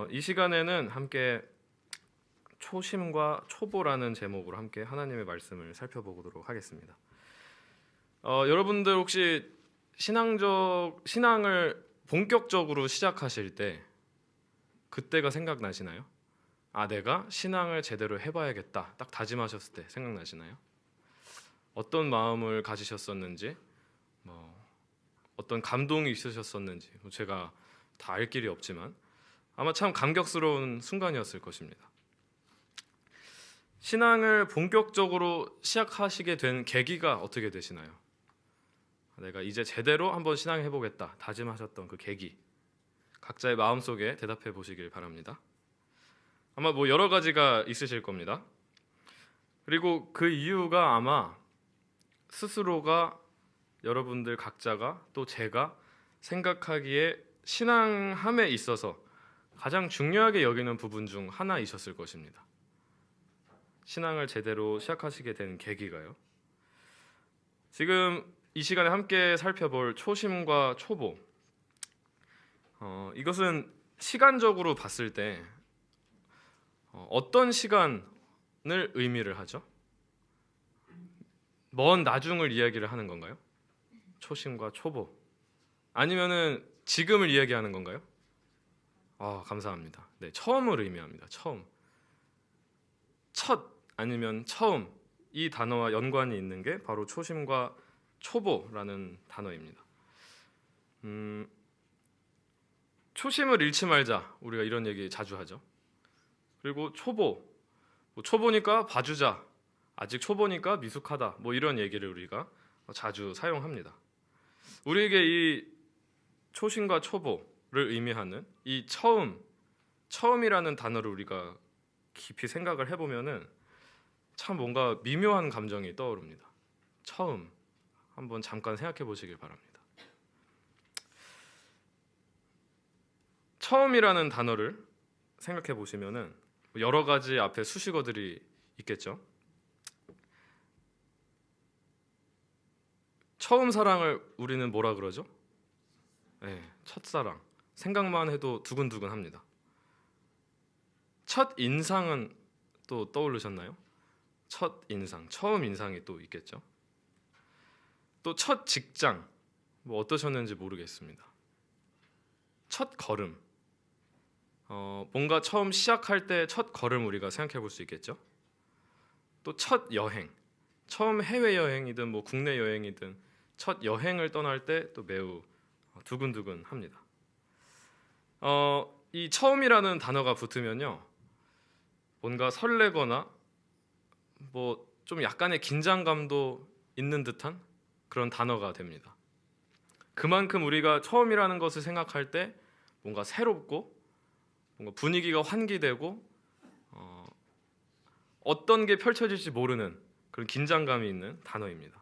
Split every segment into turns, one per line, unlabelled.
이 시간에는 함께 초심과 초보라는 제목으로 함께 하나님의 말씀을 살펴보도록 하겠습니다. 여러분들 혹시 신앙을 본격적으로 시작하실 때 그때가 생각나시나요? 내가 신앙을 제대로 해봐야겠다 딱 다짐하셨을 때 생각나시나요? 어떤 마음을 가지셨었는지, 어떤 감동이 있으셨었는지 제가 다 알 길이 없지만 아마 참 감격스러운 순간이었을 것입니다. 신앙을 본격적으로 시작하시게 된 계기가 어떻게 되시나요? 내가 이제 제대로 한번 신앙해보겠다 다짐하셨던 그 계기, 각자의 마음속에 대답해 보시길 바랍니다. 아마 여러 가지가 있으실 겁니다. 그리고 그 이유가 아마 스스로가, 여러분들 각자가, 또 제가 생각하기에 신앙함에 있어서 가장 중요하게 여기는 부분 중 하나이셨을 것입니다. 신앙을 제대로 시작하시게 된 계기가요. 지금 이 시간에 함께 살펴볼 초심과 초보, 이것은 시간적으로 봤을 때 어떤 시간을 의미를 하죠? 먼 나중을 이야기를 하는 건가요? 초심과 초보, 아니면은 지금을 이야기하는 건가요? 감사합니다. 네, 처음을 의미합니다. 처음, 첫 아니면 처음, 이 단어와 연관이 있는 게 바로 초심과 초보라는 단어입니다. 초심을 잃지 말자, 우리가 이런 얘기 자주 하죠. 그리고 초보, 초보니까 봐주자, 아직 초보니까 미숙하다, 이런 얘기를 우리가 자주 사용합니다. 우리에게 이 초심과 초보를 의미하는 이 처음이라는 단어를 우리가 깊이 생각을 해보면은 참 뭔가 미묘한 감정이 떠오릅니다. 처음, 한번 잠깐 생각해 보시길 바랍니다. 처음이라는 단어를 생각해 보시면은 여러 가지 앞에 수식어들이 있겠죠. 처음 사랑을 우리는 뭐라 그러죠? 첫사랑. 생각만 해도 두근두근합니다. 첫 인상은 또 떠오르셨나요? 첫 인상, 처음 인상이 또 있겠죠. 또 첫 직장, 어떠셨는지 모르겠습니다. 첫 걸음, 뭔가 처음 시작할 때 첫 걸음 우리가 생각해 볼 수 있겠죠. 또 첫 여행, 처음 해외여행이든 국내 여행이든 첫 여행을 떠날 때 또 매우 두근두근합니다. 이 처음이라는 단어가 붙으면요, 뭔가 설레거나 좀 약간의 긴장감도 있는 듯한 그런 단어가 됩니다. 그만큼 우리가 처음이라는 것을 생각할 때 뭔가 새롭고, 뭔가 분위기가 환기되고, 어떤 게 펼쳐질지 모르는 그런 긴장감이 있는 단어입니다.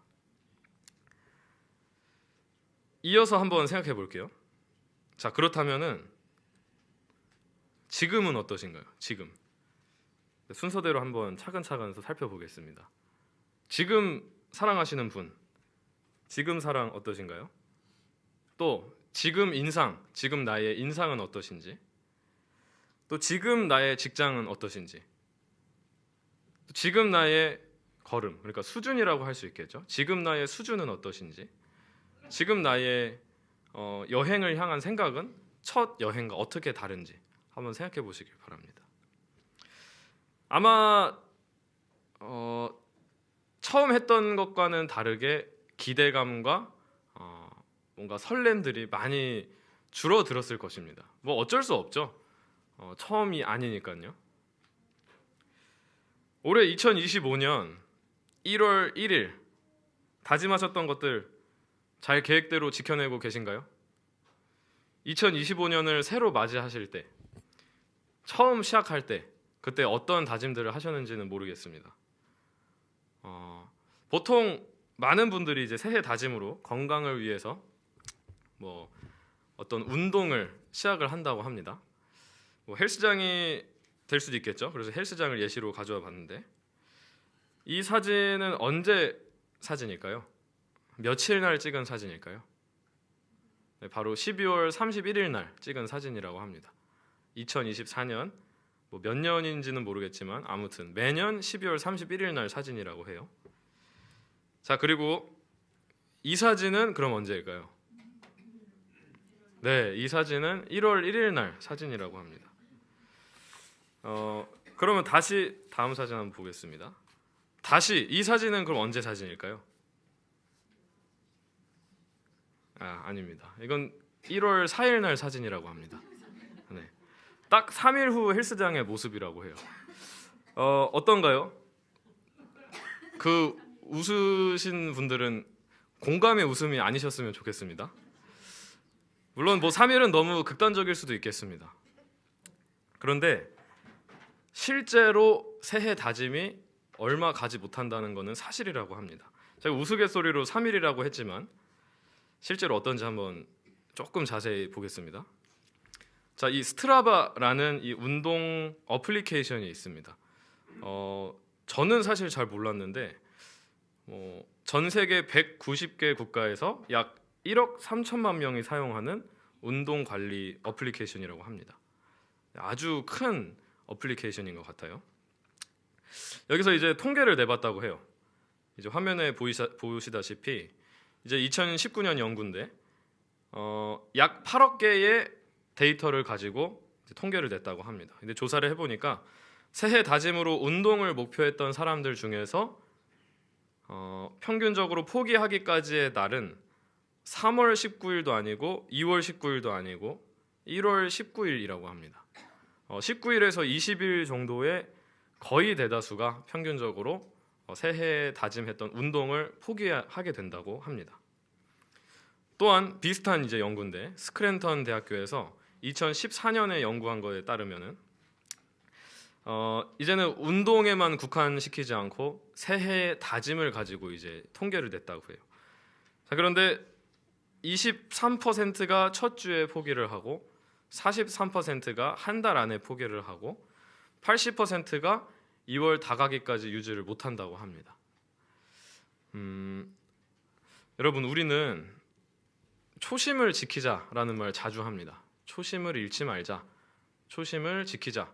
이어서 한번 생각해 볼게요. 자, 그렇다면은 지금은 어떠신가요? 지금 순서대로 한번 차근차근 살펴보겠습니다. 지금 사랑하시는 분, 지금 사랑 어떠신가요? 또 지금 인상, 지금 나의 인상은 어떠신지, 또 지금 나의 직장은 어떠신지, 또 지금 나의 걸음, 그러니까 수준이라고 할 수 있겠죠. 지금 나의 수준은 어떠신지, 지금 나의 여행을 향한 생각은 첫 여행과 어떻게 다른지 한번 생각해 보시길 바랍니다. 아마 처음 했던 것과는 다르게 기대감과 뭔가 설렘들이 많이 줄어들었을 것입니다. 어쩔 수 없죠. 처음이 아니니까요. 올해 2025년 1월 1일 다짐하셨던 것들 잘 계획대로 지켜내고 계신가요? 2025년을 새로 맞이하실 때, 처음 시작할 때 그때 어떤 다짐들을 하셨는지는 모르겠습니다. 보통 많은 분들이 이제 새해 다짐으로 건강을 위해서 어떤 운동을 시작을 한다고 합니다. 헬스장이 될 수도 있겠죠. 그래서 헬스장을 예시로 가져와 봤는데, 이 사진은 언제 사진일까요? 며칠 날 찍은 사진일까요? 바로 12월 31일 날 찍은 사진이라고 합니다. 2024년 뭐 몇 년인지는 모르겠지만 아무튼 매년 12월 31일 날 사진이라고 해요. 자, 그리고 이 사진은 그럼 언제일까요? 네, 이 사진은 1월 1일 날 사진이라고 합니다. 그러면 다시 다음 사진 한번 보겠습니다. 다시 이 사진은 그럼 언제 사진일까요? 아닙니다. 이건 1월 4일 날 사진이라고 합니다. 네. 딱 3일 후 헬스장의 모습이라고 해요. 어떤가요? 그 웃으신 분들은 공감의 웃음이 아니셨으면 좋겠습니다. 물론 뭐 3일은 너무 극단적일 수도 있겠습니다. 그런데 실제로 새해 다짐이 얼마 가지 못한다는 것은 사실이라고 합니다. 제가 우스갯소리로 3일이라고 했지만 실제로 어떤지 한번 조금 자세히 보겠습니다. 자, 이 스트라바라는 이 운동 어플리케이션이 있습니다. 저는 사실 잘 몰랐는데 전 세계 190개 국가에서 약 1억 3천만 명이 사용하는 운동 관리 어플리케이션이라고 합니다. 아주 큰 어플리케이션인 것 같아요. 여기서 이제 통계를 내봤다고 해요. 이제 화면에 보시다시피 이제 2019년 연구인데 약 8억 개의 데이터를 가지고 이제 통계를 냈다고 합니다. 근데 조사를 해보니까 새해 다짐으로 운동을 목표했던 사람들 중에서 평균적으로 포기하기까지의 날은 3월 19일도 아니고 2월 19일도 아니고 1월 19일이라고 합니다. 19일에서 20일 정도의 거의 대다수가 평균적으로 새해 다짐했던 운동을 포기하게 된다고 합니다. 또한 비슷한 이제 연구인데 스크랜턴 대학교에서 2014년에 연구한 거에 따르면은 이제는 운동에만 국한시키지 않고 새해 다짐을 가지고 이제 통계를 냈다고 해요. 자, 그런데 23%가 첫 주에 포기를 하고 43%가 한 달 안에 포기를 하고 80%가 2월 다가기까지 유지를 못한다고 합니다. 여러분, 우리는 초심을 지키자라는 말 자주 합니다. 초심을 잃지 말자, 초심을 지키자,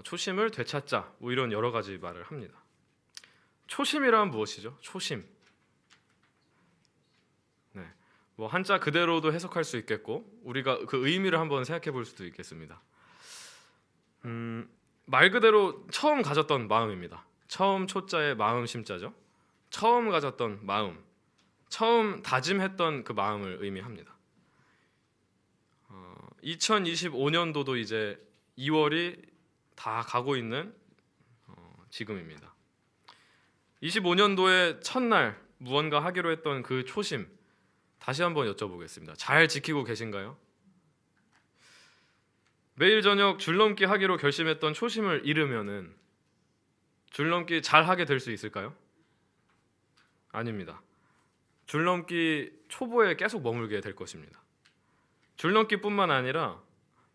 초심을 되찾자, 뭐 이런 여러 가지 말을 합니다. 초심이란 무엇이죠? 초심. 네, 뭐 한자 그대로도 해석할 수 있겠고 우리가 그 의미를 한번 생각해 볼 수도 있겠습니다. 말 그대로 처음 가졌던 마음입니다. 처음 초자의 마음 심자죠. 처음 가졌던 마음, 처음 다짐했던 그 마음을 의미합니다. 2025년도도 이제 2월이 다 가고 있는 지금입니다. 25년도의 첫날 무언가 하기로 했던 그 초심 다시 한번 여쭤보겠습니다. 잘 지키고 계신가요? 매일 저녁 줄넘기 하기로 결심했던 초심을 잃으면은 줄넘기 잘 하게 될 수 있을까요? 아닙니다. 줄넘기 초보에 계속 머물게 될 것입니다. 줄넘기뿐만 아니라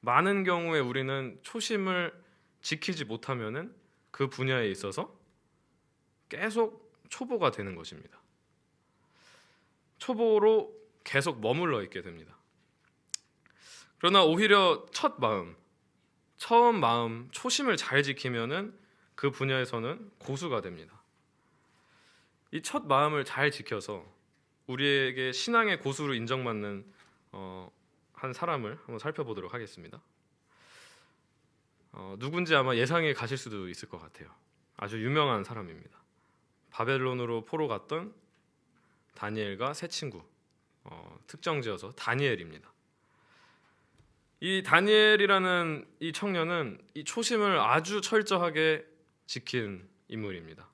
많은 경우에 우리는 초심을 지키지 못하면은 그 분야에 있어서 계속 초보가 되는 것입니다. 초보로 계속 머물러 있게 됩니다. 그러나 오히려 첫 마음, 처음 마음, 초심을 잘 지키면은 그 분야에서는 고수가 됩니다. 이 첫 마음을 잘 지켜서 우리에게 신앙의 고수로 인정받는 한 사람을 한번 살펴보도록 하겠습니다. 누군지 아마 예상이 가실 수도 있을 것 같아요. 아주 유명한 사람입니다. 바벨론으로 포로 갔던 다니엘과 세 친구, 특정지어서 다니엘입니다. 이 다니엘이라는 이 청년은 이 초심을 아주 철저하게 지킨 인물입니다.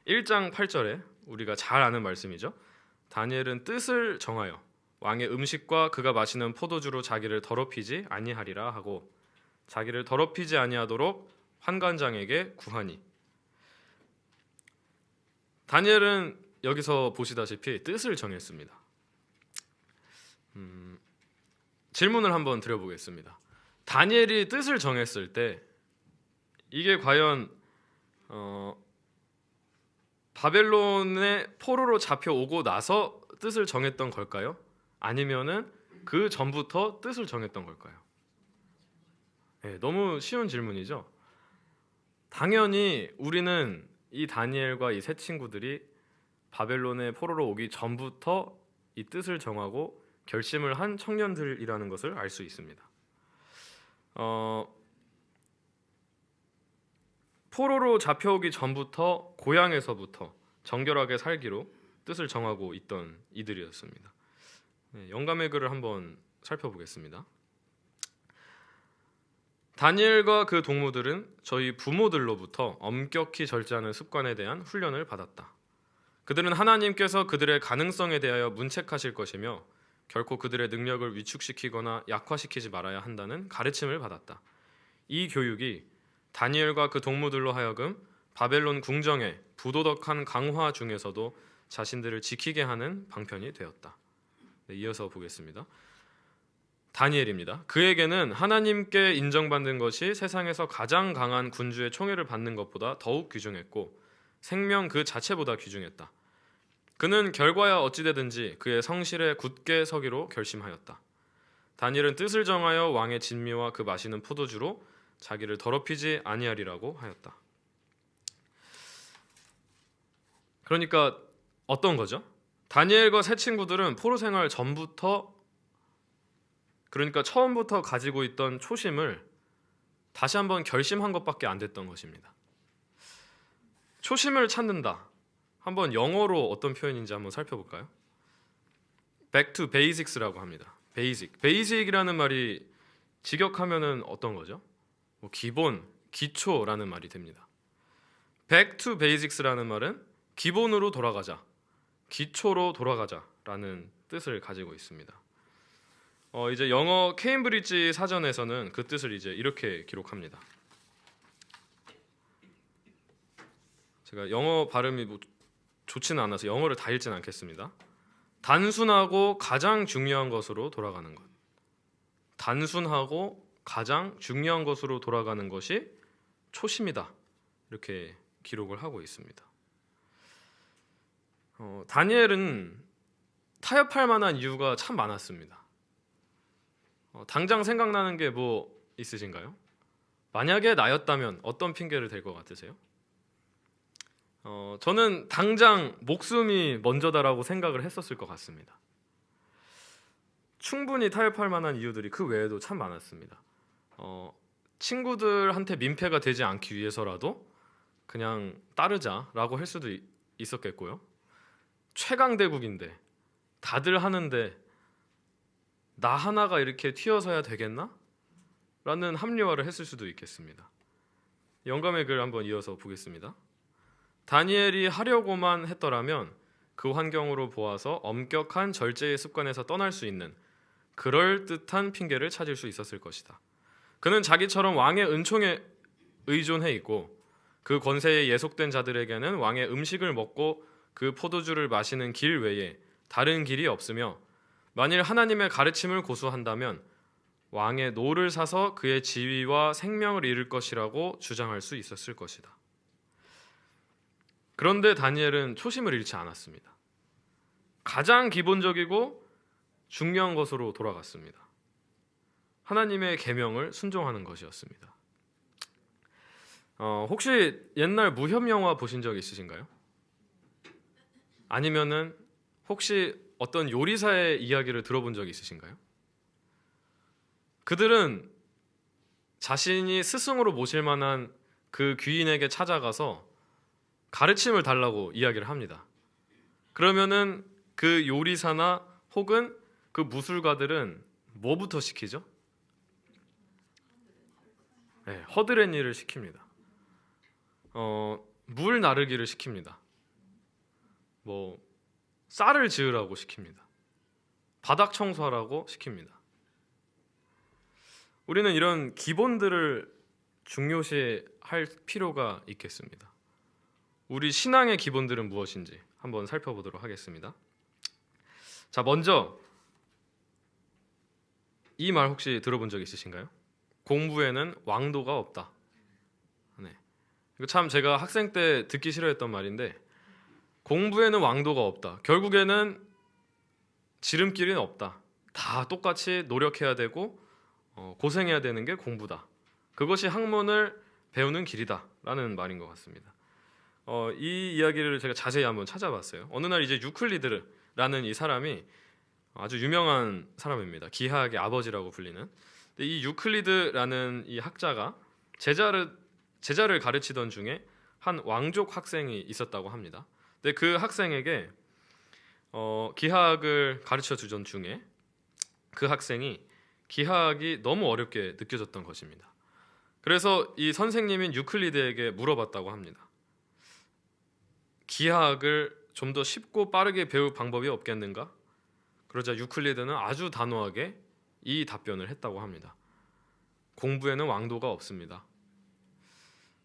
1장 8절에 우리가 잘 아는 말씀이죠. 다니엘은 뜻을 정하여 왕의 음식과 그가 마시는 포도주로 자기를 더럽히지 아니하리라 하고 자기를 더럽히지 아니하도록 환관장에게 구하니. 다니엘은 여기서 보시다시피 뜻을 정했습니다. 질문을 한번 드려보겠습니다. 다니엘이 뜻을 정했을 때 이게 과연 바벨론의 포로로 잡혀오고 나서 뜻을 정했던 걸까요? 아니면은 그 전부터 뜻을 정했던 걸까요? 네, 너무 쉬운 질문이죠. 당연히 우리는 이 다니엘과 이 세 친구들이 바벨론의 포로로 오기 전부터 이 뜻을 정하고 결심을 한 청년들이라는 것을 알 수 있습니다. 포로로 잡혀오기 전부터 고향에서부터 정결하게 살기로 뜻을 정하고 있던 이들이었습니다. 네, 영감의 글을 한번 살펴보겠습니다. 다니엘과 그 동무들은 저희 부모들로부터 엄격히 절제하는 습관에 대한 훈련을 받았다. 그들은 하나님께서 그들의 가능성에 대하여 문책하실 것이며 결코 그들의 능력을 위축시키거나 약화시키지 말아야 한다는 가르침을 받았다. 이 교육이 다니엘과 그 동무들로 하여금 바벨론 궁정의 부도덕한 강화 중에서도 자신들을 지키게 하는 방편이 되었다. 네, 이어서 보겠습니다. 다니엘입니다. 그에게는 하나님께 인정받는 것이 세상에서 가장 강한 군주의 총애를 받는 것보다 더욱 귀중했고 생명 그 자체보다 귀중했다. 그는 결과야 어찌되든지 그의 성실에 굳게 서기로 결심하였다. 다니엘은 뜻을 정하여 왕의 진미와 그 마시는 포도주로 자기를 더럽히지 아니하리라고 하였다. 그러니까 어떤 거죠? 다니엘과 세 친구들은 포로 생활 전부터, 그러니까 처음부터 가지고 있던 초심을 다시 한번 결심한 것밖에 안 됐던 것입니다. 초심을 찾는다. 한번 영어로 어떤 표현인지 한번 살펴볼까요? Back to basics라고 합니다. basic이라는 말이 직역하면은 어떤 거죠? 기본, 기초라는 말이 됩니다. Back to basics라는 말은 기본으로 돌아가자, 기초로 돌아가자라는 뜻을 가지고 있습니다. 이제 영어 케임브리지 사전에서는 그 뜻을 이제 이렇게 기록합니다. 제가 영어 발음이 좋지는 않아서 영어를 다 읽진 않겠습니다. 단순하고 가장 중요한 것으로 돌아가는 것. 단순하고 가장 중요한 것으로 돌아가는 것이 초심이다. 이렇게 기록을 하고 있습니다. 다니엘은 타협할 만한 이유가 참 많았습니다. 당장 생각나는 게 뭐 있으신가요? 만약에 나였다면 어떤 핑계를 댈 것 같으세요? 저는 당장 목숨이 먼저다라고 생각을 했었을 것 같습니다. 충분히 타협할 만한 이유들이 그 외에도 참 많았습니다. 친구들한테 민폐가 되지 않기 위해서라도 그냥 따르자라고 할 수도 있었겠고요. 최강대국인데 다들 하는데 나 하나가 이렇게 튀어서야 되겠나? 라는 합리화를 했을 수도 있겠습니다. 영감의 글 한번 이어서 보겠습니다. 다니엘이 하려고만 했더라면 그 환경으로 보아서 엄격한 절제의 습관에서 떠날 수 있는 그럴듯한 핑계를 찾을 수 있었을 것이다. 그는 자기처럼 왕의 은총에 의존해 있고 그 권세에 예속된 자들에게는 왕의 음식을 먹고 그 포도주를 마시는 길 외에 다른 길이 없으며 만일 하나님의 가르침을 고수한다면 왕의 노를 사서 그의 지위와 생명을 잃을 것이라고 주장할 수 있었을 것이다. 그런데 다니엘은 초심을 잃지 않았습니다. 가장 기본적이고 중요한 것으로 돌아갔습니다. 하나님의 계명을 순종하는 것이었습니다. 혹시 옛날 무협 영화 보신 적 있으신가요? 아니면은 혹시 어떤 요리사의 이야기를 들어본 적이 있으신가요? 그들은 자신이 스승으로 모실 만한 그 귀인에게 찾아가서 가르침을 달라고 이야기를 합니다. 그러면은 그 요리사나 혹은 그 무술가들은 뭐부터 시키죠? 네, 허드렛 일을 시킵니다. 물 나르기를 시킵니다. 쌀을 지으라고 시킵니다. 바닥 청소하라고 시킵니다. 우리는 이런 기본들을 중요시할 필요가 있겠습니다. 우리 신앙의 기본들은 무엇인지 한번 살펴보도록 하겠습니다. 자, 먼저 이 말 혹시 들어본 적 있으신가요? 공부에는 왕도가 없다. 네. 이거 참 제가 학생 때 듣기 싫어했던 말인데, 공부에는 왕도가 없다. 결국에는 지름길은 없다. 다 똑같이 노력해야 되고 고생해야 되는 게 공부다. 그것이 학문을 배우는 길이다라는 말인 것 같습니다. 이 이야기를 제가 자세히 한번 찾아봤어요. 어느 날 이제 유클리드라는 이 사람이 아주 유명한 사람입니다. 기하학의 아버지라고 불리는. 근데 이 유클리드라는 이 학자가 제자를 가르치던 중에 한 왕족 학생이 있었다고 합니다. 근데 그 학생에게 기하학을 가르쳐 주던 중에 그 학생이 기하학이 너무 어렵게 느껴졌던 것입니다. 그래서 이 선생님인 유클리드에게 물어봤다고 합니다. 기하학을 좀 더 쉽고 빠르게 배울 방법이 없겠는가? 그러자 유클리드는 아주 단호하게 이 답변을 했다고 합니다. 공부에는 왕도가 없습니다.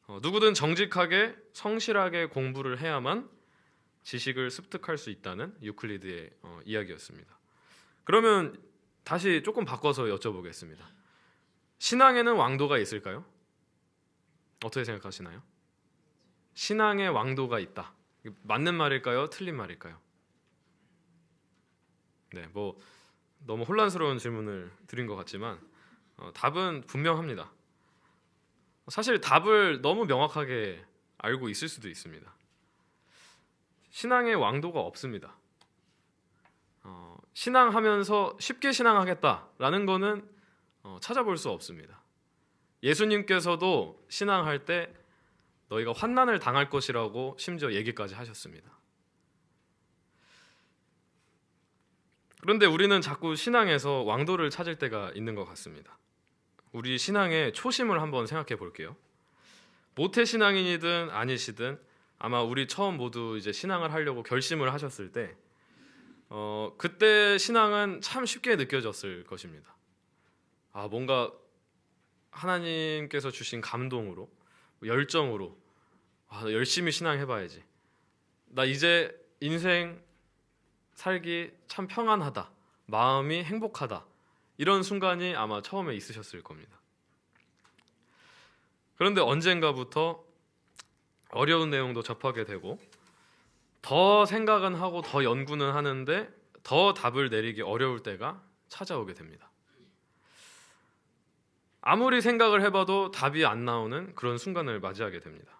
누구든 정직하게 성실하게 공부를 해야만 지식을 습득할 수 있다는 유클리드의 이야기였습니다. 그러면 다시 조금 바꿔서 여쭤보겠습니다. 신앙에는 왕도가 있을까요? 어떻게 생각하시나요? 신앙에 왕도가 있다. 맞는 말일까요? 틀린 말일까요? 네, 뭐 너무 혼란스러운 질문을 드린 것 같지만 답은 분명합니다. 사실 답을 너무 명확하게 알고 있을 수도 있습니다. 신앙의 왕도가 없습니다. 신앙하면서 쉽게 신앙하겠다라는 거는 찾아볼 수 없습니다. 예수님께서도 신앙할 때 너희가 환난을 당할 것이라고 심지어 얘기까지 하셨습니다. 그런데 우리는 자꾸 신앙에서 왕도를 찾을 때가 있는 것 같습니다. 우리 신앙의 초심을 한번 생각해 볼게요. 모태 신앙인이든 아니시든 아마 우리 처음 모두 이제 신앙을 하려고 결심을 하셨을 때 그때 신앙은 참 쉽게 느껴졌을 것입니다. 뭔가 하나님께서 주신 감동으로 열정으로 열심히 신앙해봐야지. 나 이제 인생 살기 참 평안하다. 마음이 행복하다. 이런 순간이 아마 처음에 있으셨을 겁니다. 그런데 언젠가부터 어려운 내용도 접하게 되고 더 생각은 하고 더 연구는 하는데 더 답을 내리기 어려울 때가 찾아오게 됩니다. 아무리 생각을 해봐도 답이 안 나오는 그런 순간을 맞이하게 됩니다.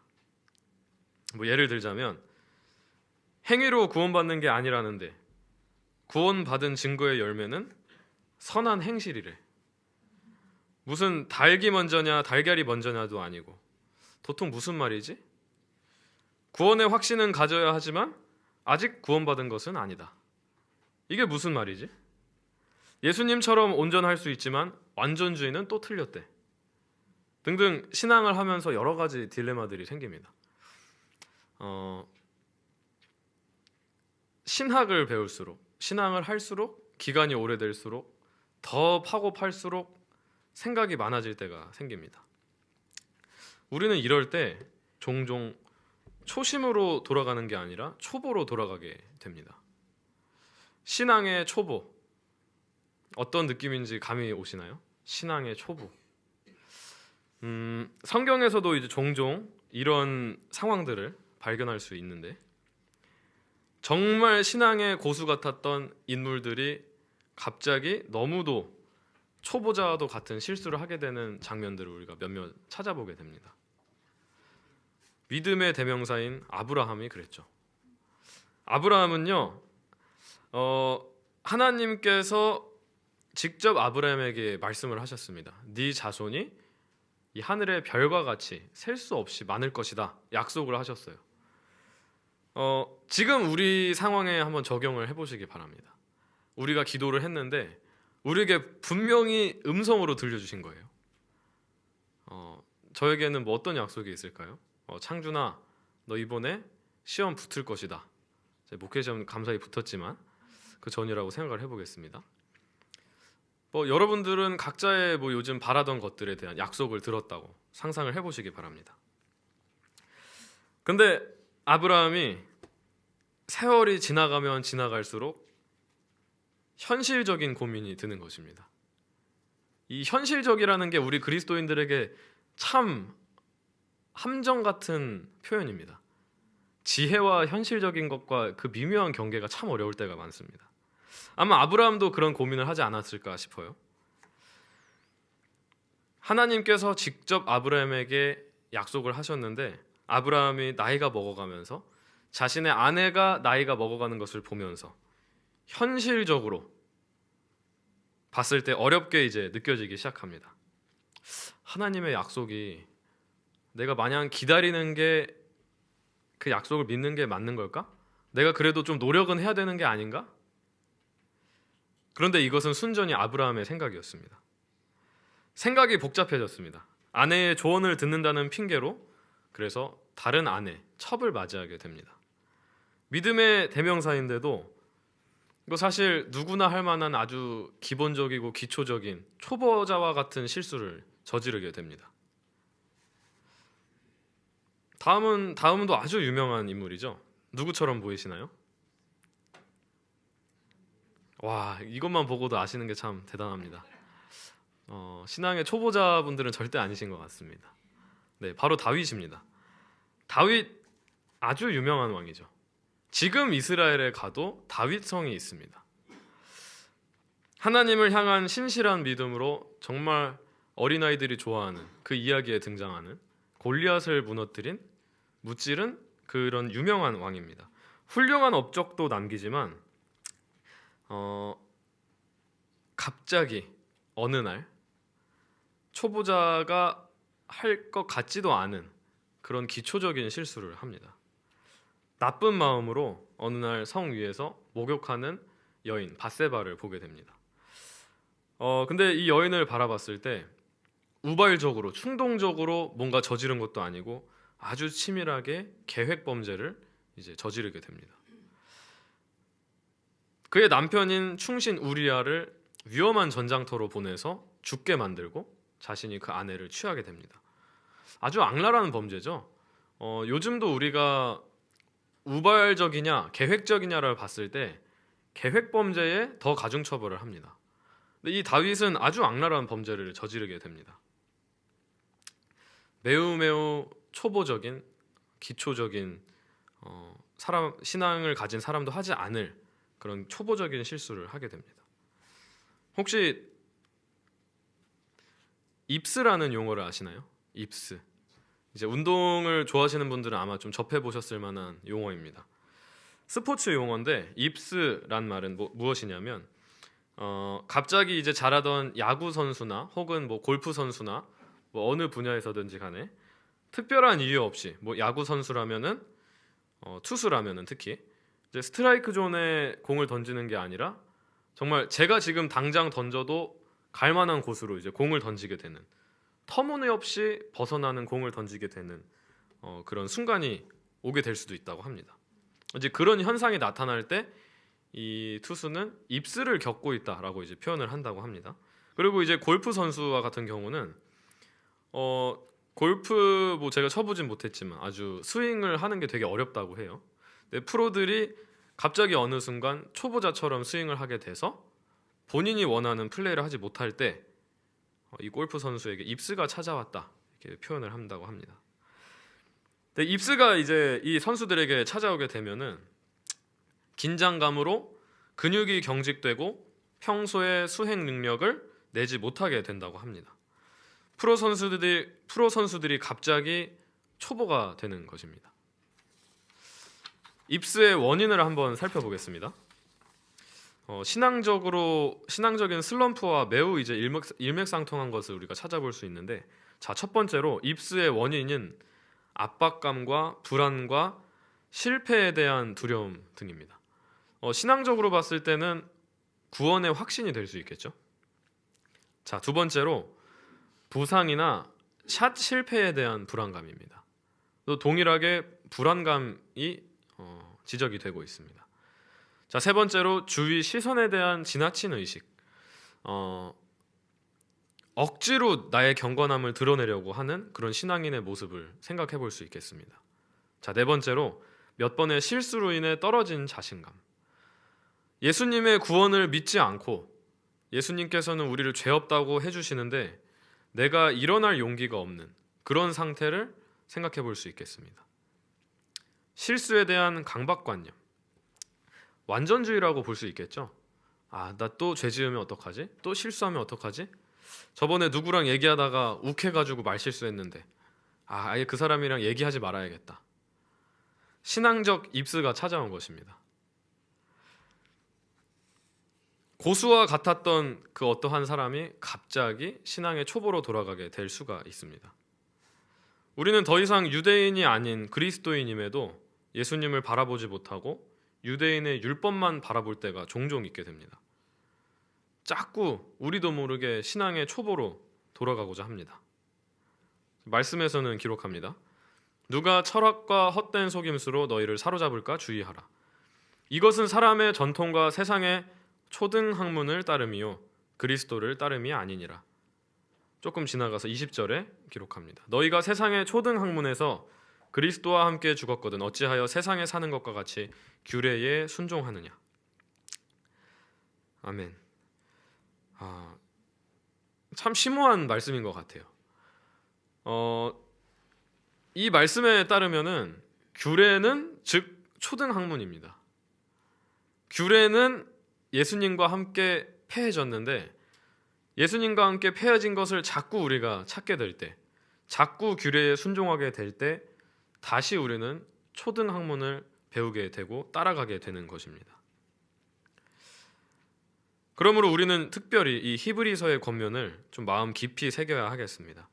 예를 들자면 행위로 구원받는 게 아니라는데 구원받은 증거의 열매는 선한 행실이래. 무슨 닭이 먼저냐 달걀이 먼저냐도 아니고 도통 무슨 말이지? 구원의 확신은 가져야 하지만 아직 구원받은 것은 아니다. 이게 무슨 말이지? 예수님처럼 온전할 수 있지만 완전주의는 또 틀렸대. 등등 신앙을 하면서 여러 가지 딜레마들이 생깁니다. 신학을 배울수록 신앙을 할수록 기간이 오래될수록 더 파고 팔수록 생각이 많아질 때가 생깁니다. 우리는 이럴 때 종종 초심으로 돌아가는 게 아니라 초보로 돌아가게 됩니다. 신앙의 초보 어떤 느낌인지 감이 오시나요? 신앙의 초보. 성경에서도 이제 종종 이런 상황들을 발견할 수 있는데 정말 신앙의 고수 같았던 인물들이 갑자기 너무도 초보자와도 같은 실수를 하게 되는 장면들을 우리가 몇몇 찾아보게 됩니다. 믿음의 대명사인 아브라함이 그랬죠. 아브라함은요, 하나님께서 직접 아브라함에게 말씀을 하셨습니다. 네 자손이 이 하늘의 별과 같이 셀 수 없이 많을 것이다. 약속을 하셨어요. 지금 우리 상황에 한번 적용을 해보시기 바랍니다. 우리가 기도를 했는데 우리에게 분명히 음성으로 들려주신 거예요. 저에게는 뭐 어떤 약속이 있을까요? 창준아, 너 이번에 시험 붙을 것이다. 목회 시험 감사히 붙었지만 그 전이라고 생각을 해보겠습니다. 여러분들은 각자의 요즘 바라던 것들에 대한 약속을 들었다고 상상을 해보시기 바랍니다. 근데 아브라함이 세월이 지나가면 지나갈수록 현실적인 고민이 드는 것입니다. 이 현실적이라는 게 우리 그리스도인들에게 참 함정 같은 표현입니다. 지혜와 현실적인 것과 그 미묘한 경계가 참 어려울 때가 많습니다. 아마 아브라함도 그런 고민을 하지 않았을까 싶어요. 하나님께서 직접 아브라함에게 약속을 하셨는데 아브라함이 나이가 먹어가면서 자신의 아내가 나이가 먹어가는 것을 보면서 현실적으로 봤을 때 어렵게 이제 느껴지기 시작합니다. 하나님의 약속이 내가 마냥 기다리는 게 그 약속을 믿는 게 맞는 걸까? 내가 그래도 좀 노력은 해야 되는 게 아닌가? 그런데 이것은 순전히 아브라함의 생각이었습니다. 생각이 복잡해졌습니다. 아내의 조언을 듣는다는 핑계로 그래서 다른 아내, 첩을 맞이하게 됩니다. 믿음의 대명사인데도 이거 사실 누구나 할 만한 아주 기본적이고 기초적인 초보자와 같은 실수를 저지르게 됩니다. 다음도 아주 유명한 인물이죠. 누구처럼 보이시나요? 와, 이것만 보고도 아시는 게 참 대단합니다. 신앙의 초보자분들은 절대 아니신 것 같습니다. 네, 바로 다윗입니다. 다윗 아주 유명한 왕이죠. 지금 이스라엘에 가도 다윗성이 있습니다. 하나님을 향한 신실한 믿음으로 정말 어린아이들이 좋아하는 그 이야기에 등장하는 골리앗을 무찌른 그런 유명한 왕입니다. 훌륭한 업적도 남기지만 갑자기 어느 날 초보자가 할 것 같지도 않은 그런 기초적인 실수를 합니다. 나쁜 마음으로 어느 날 성 위에서 목욕하는 여인 밧세바를 보게 됩니다. 근데 이 여인을 바라봤을 때 우발적으로 충동적으로 뭔가 저지른 것도 아니고 아주 치밀하게 계획 범죄를 이제 저지르게 됩니다. 그의 남편인 충신 우리아를 위험한 전장터로 보내서 죽게 만들고 자신이 그 아내를 취하게 됩니다. 아주 악랄한 범죄죠. 요즘도 우리가 우발적이냐 계획적이냐를 봤을 때 계획 범죄에 더 가중 처벌을 합니다. 근데 이 다윗은 아주 악랄한 범죄를 저지르게 됩니다. 매우 초보적인 기초적인 신앙을 가진 사람도 하지 않을 그런 초보적인 실수를 하게 됩니다. 혹시 입스라는 용어를 아시나요? 입스. 이제 운동을 좋아하시는 분들은 아마 좀 접해 보셨을 만한 용어입니다. 스포츠 용어인데 입스란 말은 무엇이냐면 갑자기 이제 잘하던 야구 선수나 혹은 골프 선수나 어느 분야에서든지 간에 특별한 이유 없이 야구 선수라면은 투수라면은 특히 이제 스트라이크 존에 공을 던지는 게 아니라 정말 제가 지금 당장 던져도 갈 만한 곳으로 이제 공을 던지게 되는 터무니없이 벗어나는 공을 던지게 되는 그런 순간이 오게 될 수도 있다고 합니다. 이제 그런 현상이 나타날 때 이 투수는 입스를 겪고 있다라고 이제 표현을 한다고 합니다. 그리고 이제 골프 선수와 같은 경우는 골프 제가 쳐보진 못했지만 아주 스윙을 하는 게 되게 어렵다고 해요. 근데 프로들이 갑자기 어느 순간 초보자처럼 스윙을 하게 돼서 본인이 원하는 플레이를 하지 못할 때 이 골프 선수에게 입스가 찾아왔다 이렇게 표현을 한다고 합니다. 근데 입스가 이제 이 선수들에게 찾아오게 되면은 긴장감으로 근육이 경직되고 평소의 수행 능력을 내지 못하게 된다고 합니다. 프로 선수들이 갑자기 초보가 되는 것입니다. 입스의 원인을 한번 살펴보겠습니다. 신앙적인 슬럼프와 매우 이제 일맥상통한 것을 우리가 찾아볼 수 있는데, 자, 첫 번째로 입스의 원인은 압박감과 불안과 실패에 대한 두려움 등입니다. 신앙적으로 봤을 때는 구원의 확신이 될 수 있겠죠. 자, 두 번째로 부상이나 샷 실패에 대한 불안감입니다. 또 동일하게 불안감이 지적이 되고 있습니다. 자, 세 번째로 주위 시선에 대한 지나친 의식. 억지로 나의 경건함을 드러내려고 하는 그런 신앙인의 모습을 생각해 볼 수 있겠습니다. 자, 네 번째로 몇 번의 실수로 인해 떨어진 자신감. 예수님의 구원을 믿지 않고 예수님께서는 우리를 죄 없다고 해주시는데 내가 일어날 용기가 없는 그런 상태를 생각해 볼 수 있겠습니다. 실수에 대한 강박관념. 완전주의라고 볼 수 있겠죠. 나 또 죄 지으면 어떡하지? 또 실수하면 어떡하지? 저번에 누구랑 얘기하다가 욱해가지고 말 실수했는데 아예 그 사람이랑 얘기하지 말아야겠다. 신앙적 입스가 찾아온 것입니다. 고수와 같았던 그 어떠한 사람이 갑자기 신앙의 초보로 돌아가게 될 수가 있습니다. 우리는 더 이상 유대인이 아닌 그리스도인임에도 예수님을 바라보지 못하고 유대인의 율법만 바라볼 때가 종종 있게 됩니다. 자꾸 우리도 모르게 신앙의 초보로 돌아가고자 합니다. 말씀에서는 기록합니다. 누가 철학과 헛된 속임수로 너희를 사로잡을까 주의하라. 이것은 사람의 전통과 세상의 초등 학문을 따름이요 그리스도를 따름이 아니니라. 조금 지나가서 20절에 기록합니다. 너희가 세상의 초등 학문에서 그리스도와 함께 죽었거든 어찌하여 세상에 사는 것과 같이 규례에 순종하느냐. 아멘. 참 심오한 말씀인 것 같아요. 이 말씀에 따르면은 규례는 즉 초등 학문입니다. 규례는 예수님과 함께 폐해졌는데 예수님과 함께 폐해진 것을 자꾸 우리가 찾게 될 때, 자꾸 규례에 순종하게 될 때 다시 우리는 초등 학문을 배우게 되고 따라가게 되는 것입니다. 그러므로 우리는 특별히 이 히브리서의 권면을 좀 마음 깊이 새겨야 하겠습니다.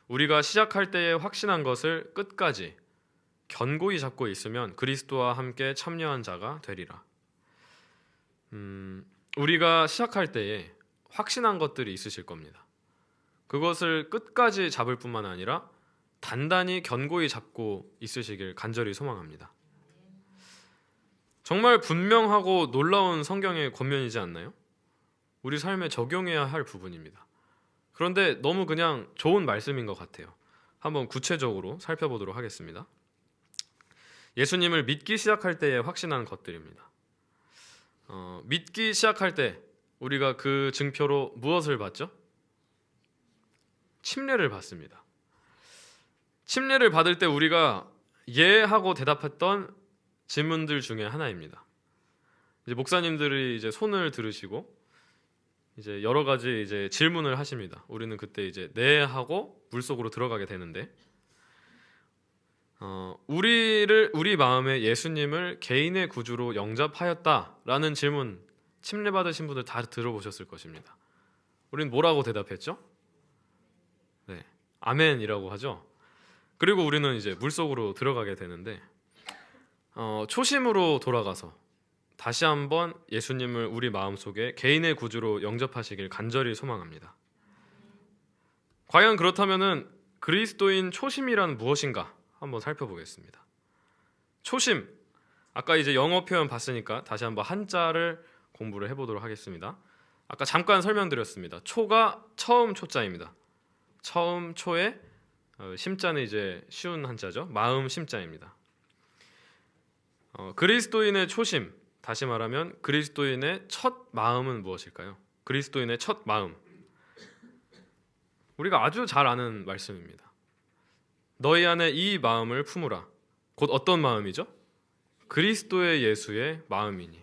우리가 시작할 때에 확신한 것을 끝까지 견고히 잡고 있으면 그리스도와 함께 참여한 자가 되리라. 우리가 시작할 때에 확신한 것들이 있으실 겁니다. 그것을 끝까지 잡을 뿐만 아니라 단단히 견고히 잡고 있으시길 간절히 소망합니다. 정말 분명하고 놀라운 성경의 권면이지 않나요? 우리 삶에 적용해야 할 부분입니다. 그런데 너무 그냥 좋은 말씀인 것 같아요. 한번 구체적으로 살펴보도록 하겠습니다. 예수님을 믿기 시작할 때에 확신한 것들입니다. 믿기 시작할 때 우리가 그 증표로 무엇을 받죠? 침례를 받습니다. 침례를 받을 때 우리가 예 하고 대답했던 질문들 중에 하나입니다. 이제 목사님들이 이제 손을 들으시고 이제 여러 가지 이제 질문을 하십니다. 우리는 그때 이제 네 하고 물속으로 들어가게 되는데 우리 마음에 예수님을 개인의 구주로 영접하였다라는 질문 침례 받으신 분들 다 들어보셨을 것입니다. 우리는 뭐라고 대답했죠? 네, 아멘이라고 하죠. 그리고 우리는 이제 물속으로 들어가게 되는데 초심으로 돌아가서 다시 한번 예수님을 우리 마음속에 개인의 구주로 영접하시길 간절히 소망합니다. 과연 그렇다면은 그리스도인 초심이란 무엇인가 한번 살펴보겠습니다. 초심, 아까 이제 영어 표현 봤으니까 다시 한번 한자를 공부를 해보도록 하겠습니다. 아까 잠깐 설명드렸습니다. 초가 처음 초자입니다. 처음 초에 심자는 이제 쉬운 한자죠. 마음 심자입니다. 그리스도인의 초심, 다시 말하면 그리스도인의 첫 마음은 무엇일까요? 그리스도인의 첫 마음, 우리가 아주 잘 아는 말씀입니다. 너희 안에 이 마음을 품으라. 곧 어떤 마음이죠? 그리스도의 예수의 마음이니.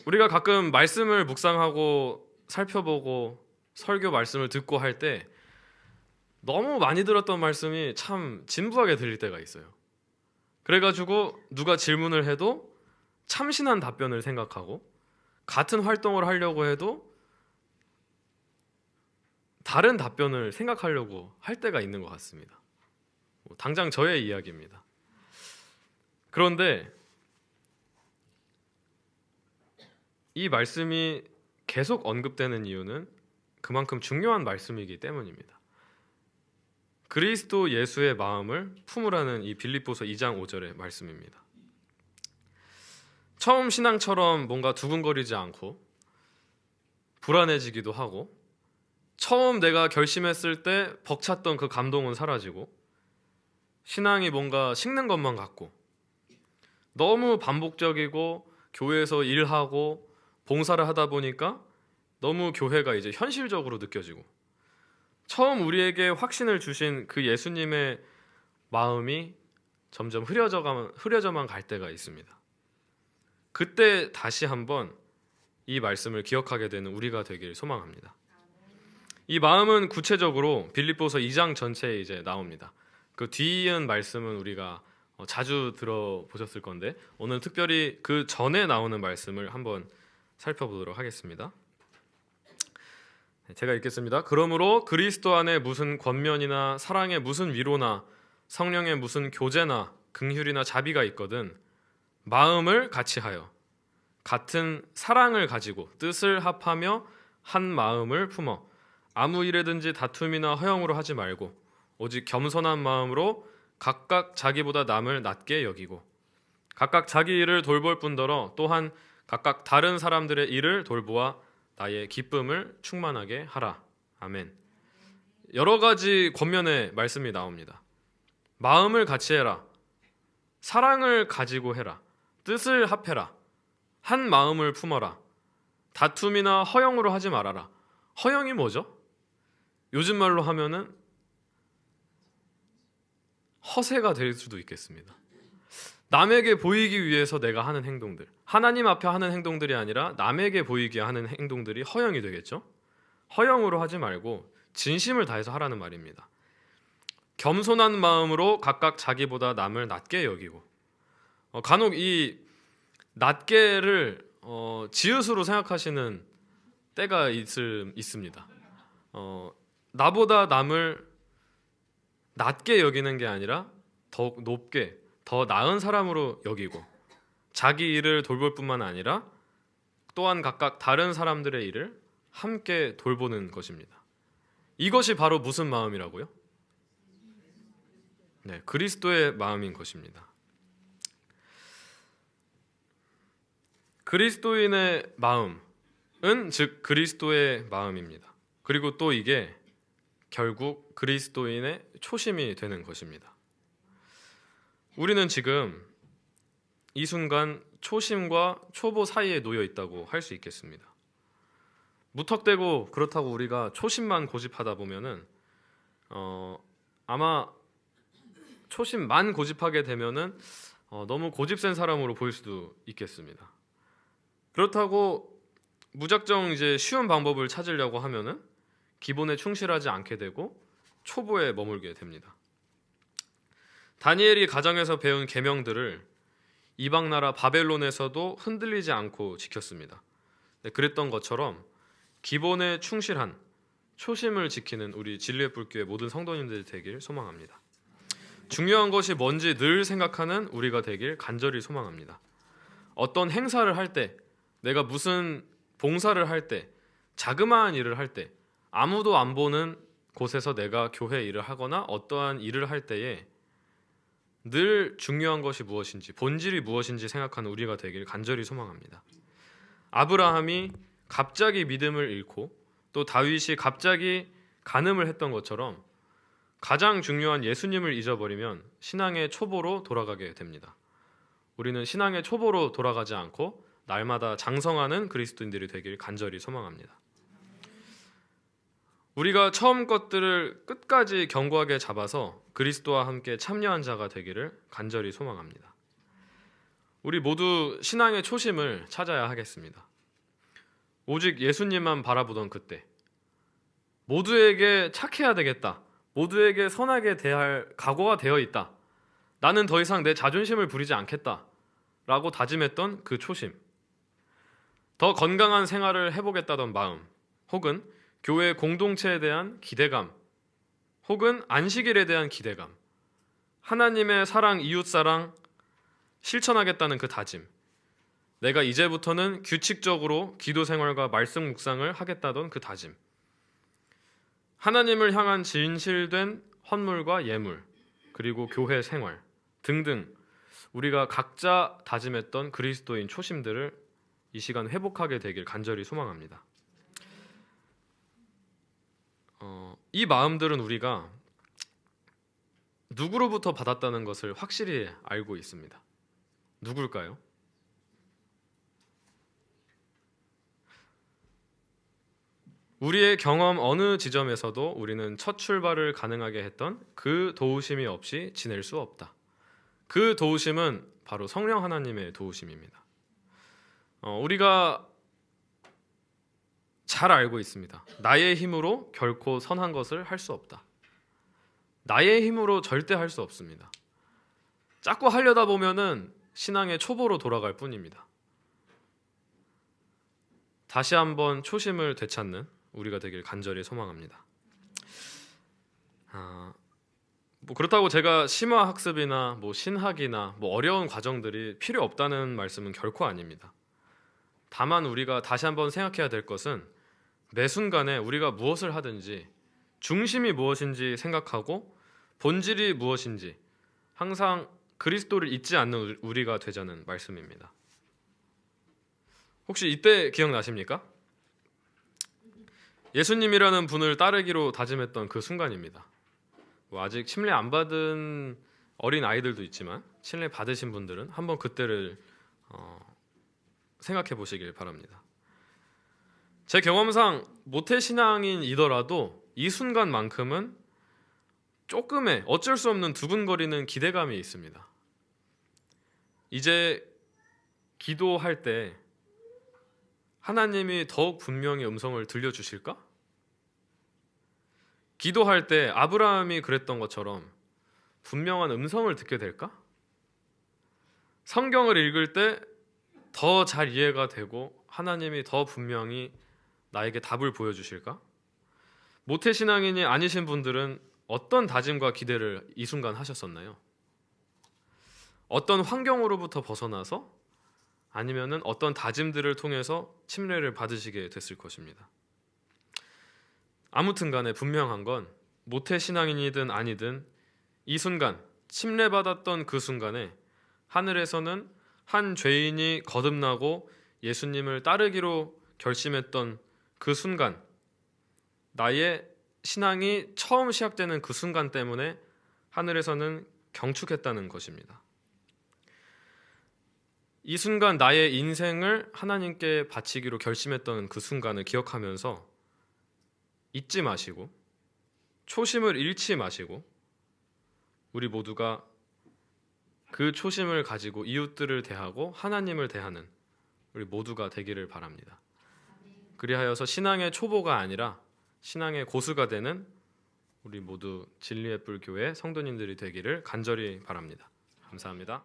우리가 가끔 말씀을 묵상하고 살펴보고 설교 말씀을 듣고 할 때 너무 많이 들었던 말씀이 참 진부하게 들릴 때가 있어요. 그래가지고 누가 질문을 해도 참신한 답변을 생각하고 같은 활동을 하려고 해도 다른 답변을 생각하려고 할 때가 있는 것 같습니다. 당장 저의 이야기입니다. 그런데 이 말씀이 계속 언급되는 이유는 그만큼 중요한 말씀이기 때문입니다. 그리스도 예수의 마음을 품으라는 이 빌립보서 2장 5절의 말씀입니다. 처음 신앙처럼 뭔가 두근거리지 않고 불안해지기도 하고 처음 내가 결심했을 때 벅찼던 그 감동은 사라지고 신앙이 뭔가 식는 것만 같고 너무 반복적이고 교회에서 일하고 봉사를 하다 보니까 너무 교회가 이제 현실적으로 느껴지고 처음 우리에게 확신을 주신 그 예수님의 마음이 점점 흐려져만 갈 때가 있습니다. 그때 다시 한번 이 말씀을 기억하게 되는 우리가 되길 소망합니다. 이 마음은 구체적으로 빌립보서 2장 전체에 이제 나옵니다. 그 뒤이은 말씀은 우리가 자주 들어보셨을 건데 오늘 특별히 그 전에 나오는 말씀을 한번 살펴보도록 하겠습니다. 제가 읽겠습니다. 그러므로 그리스도 안에 무슨 권면이나 사랑의 무슨 위로나 성령의 무슨 교제나 긍휼이나 자비가 있거든 마음을 같이하여 같은 사랑을 가지고 뜻을 합하며 한 마음을 품어 아무 일에든지 다툼이나 허영으로 하지 말고 오직 겸손한 마음으로 각각 자기보다 남을 낮게 여기고 각각 자기 일을 돌볼 뿐더러 또한 각각 다른 사람들의 일을 돌보아 나의 기쁨을 충만하게 하라. 아멘. 여러 가지 권면의 말씀이 나옵니다. 마음을 같이 해라. 사랑을 가지고 해라. 뜻을 합해라. 한 마음을 품어라. 다툼이나 허영으로 하지 말아라. 허영이 뭐죠? 요즘 말로 하면은 허세가 될 수도 있겠습니다. 남에게 보이기 위해서 내가 하는 행동들, 하나님 앞에 하는 행동들이 아니라 남에게 보이게 하는 행동들이 허영이 되겠죠? 허영으로 하지 말고 진심을 다해서 하라는 말입니다. 겸손한 마음으로 각각 자기보다 남을 낮게 여기고 간혹 이 낮게를 지읒으로 생각하시는 때가 있습니다. 나보다 남을 낮게 여기는 게 아니라 더 높게, 더 나은 사람으로 여기고 자기 일을 돌볼 뿐만 아니라 또한 각각 다른 사람들의 일을 함께 돌보는 것입니다. 이것이 바로 무슨 마음이라고요? 네, 그리스도의 마음인 것입니다. 그리스도인의 마음은 즉 그리스도의 마음입니다. 그리고 또 이게 결국 그리스도인의 초심이 되는 것입니다. 우리는 지금 이 순간 초심과 초보 사이에 놓여 있다고 할 수 있겠습니다. 무턱대고 그렇다고 우리가 초심만 고집하다 보면은 아마 초심만 고집하게 되면은 너무 고집센 사람으로 보일 수도 있겠습니다. 그렇다고 무작정 이제 쉬운 방법을 찾으려고 하면은 기본에 충실하지 않게 되고 초보에 머물게 됩니다. 다니엘이 가정에서 배운 계명들을 이방 나라 바벨론에서도 흔들리지 않고 지켰습니다. 그랬던 것처럼 기본에 충실한 초심을 지키는 우리 진리의 불교의 모든 성도님들이 되길 소망합니다. 중요한 것이 뭔지 늘 생각하는 우리가 되길 간절히 소망합니다. 어떤 행사를 할 때, 내가 무슨 봉사를 할 때, 자그마한 일을 할 때, 아무도 안 보는 곳에서 내가 교회 일을 하거나 어떠한 일을 할 때에 늘 중요한 것이 무엇인지, 본질이 무엇인지 생각하는 우리가 되길 간절히 소망합니다. 아브라함이 갑자기 믿음을 잃고 또 다윗이 갑자기 간음을 했던 것처럼 가장 중요한 예수님을 잊어버리면 신앙의 초보로 돌아가게 됩니다. 우리는 신앙의 초보로 돌아가지 않고 날마다 장성하는 그리스도인들이 되길 간절히 소망합니다. 우리가 처음 것들을 끝까지 견고하게 잡아서 그리스도와 함께 참여한 자가 되기를 간절히 소망합니다. 우리 모두 신앙의 초심을 찾아야 하겠습니다. 오직 예수님만 바라보던 그때 모두에게 착해야 되겠다. 모두에게 선하게 대할 각오가 되어 있다. 나는 더 이상 내 자존심을 부리지 않겠다. 라고 다짐했던 그 초심. 더 건강한 생활을 해보겠다던 마음, 혹은 교회 공동체에 대한 기대감, 혹은 안식일에 대한 기대감, 하나님의 사랑, 이웃사랑 실천하겠다는 그 다짐, 내가 이제부터는 규칙적으로 기도 생활과 말씀 묵상을 하겠다던 그 다짐, 하나님을 향한 진실된 헌물과 예물, 그리고 교회 생활 등등 우리가 각자 다짐했던 그리스도인 초심들을 이 시간 회복하게 되길 간절히 소망합니다. 이 마음들은 우리가 누구로부터 받았다는 것을 확실히 알고 있습니다. 누굴까요? 우리의 경험 어느 지점에서도 우리는 첫 출발을 가능하게 했던 그 도우심이 없이 지낼 수 없다. 그 도우심은 바로 성령 하나님의 도우심입니다. 우리가 잘 알고 있습니다. 나의 힘으로 결코 선한 것을 할 수 없다. 나의 힘으로 절대 할 수 없습니다. 자꾸 하려다 보면은 신앙의 초보로 돌아갈 뿐입니다. 다시 한번 초심을 되찾는 우리가 되길 간절히 소망합니다. 그렇다고 제가 심화 학습이나 신학이나 어려운 과정들이 필요 없다는 말씀은 결코 아닙니다. 다만 우리가 다시 한번 생각해야 될 것은 매 순간에 우리가 무엇을 하든지 중심이 무엇인지 생각하고 본질이 무엇인지 항상 그리스도를 잊지 않는 우리가 되자는 말씀입니다. 혹시 이때 기억나십니까? 예수님이라는 분을 따르기로 다짐했던 그 순간입니다. 아직 침례 안 받은 어린 아이들도 있지만 침례 받으신 분들은 한번 그때를 생각해 보시길 바랍니다. 제 경험상 모태신앙인이더라도 이 순간만큼은 조금의 어쩔 수 없는 두근거리는 기대감이 있습니다. 이제 기도할 때 하나님이 더욱 분명히 음성을 들려주실까? 기도할 때 아브라함이 그랬던 것처럼 분명한 음성을 듣게 될까? 성경을 읽을 때 더 잘 이해가 되고 하나님이 더 분명히 나에게 답을 보여주실까? 모태신앙인이 아니신 분들은 어떤 다짐과 기대를 이 순간 하셨었나요? 어떤 환경으로부터 벗어나서 아니면은 어떤 다짐들을 통해서 침례를 받으시게 됐을 것입니다. 아무튼 간에 분명한 건 모태신앙인이든 아니든 이 순간 침례받았던 그 순간에 하늘에서는 한 죄인이 거듭나고 예수님을 따르기로 결심했던 그 순간, 나의 신앙이 처음 시작되는 그 순간 때문에 하늘에서는 경축했다는 것입니다. 이 순간 나의 인생을 하나님께 바치기로 결심했던 그 순간을 기억하면서 잊지 마시고 초심을 잃지 마시고 우리 모두가 그 초심을 가지고 이웃들을 대하고 하나님을 대하는 우리 모두가 되기를 바랍니다. 그리하여서 신앙의 초보가 아니라 신앙의 고수가 되는 우리 모두 진리의 뿔 교회 성도님들이 되기를 간절히 바랍니다. 감사합니다.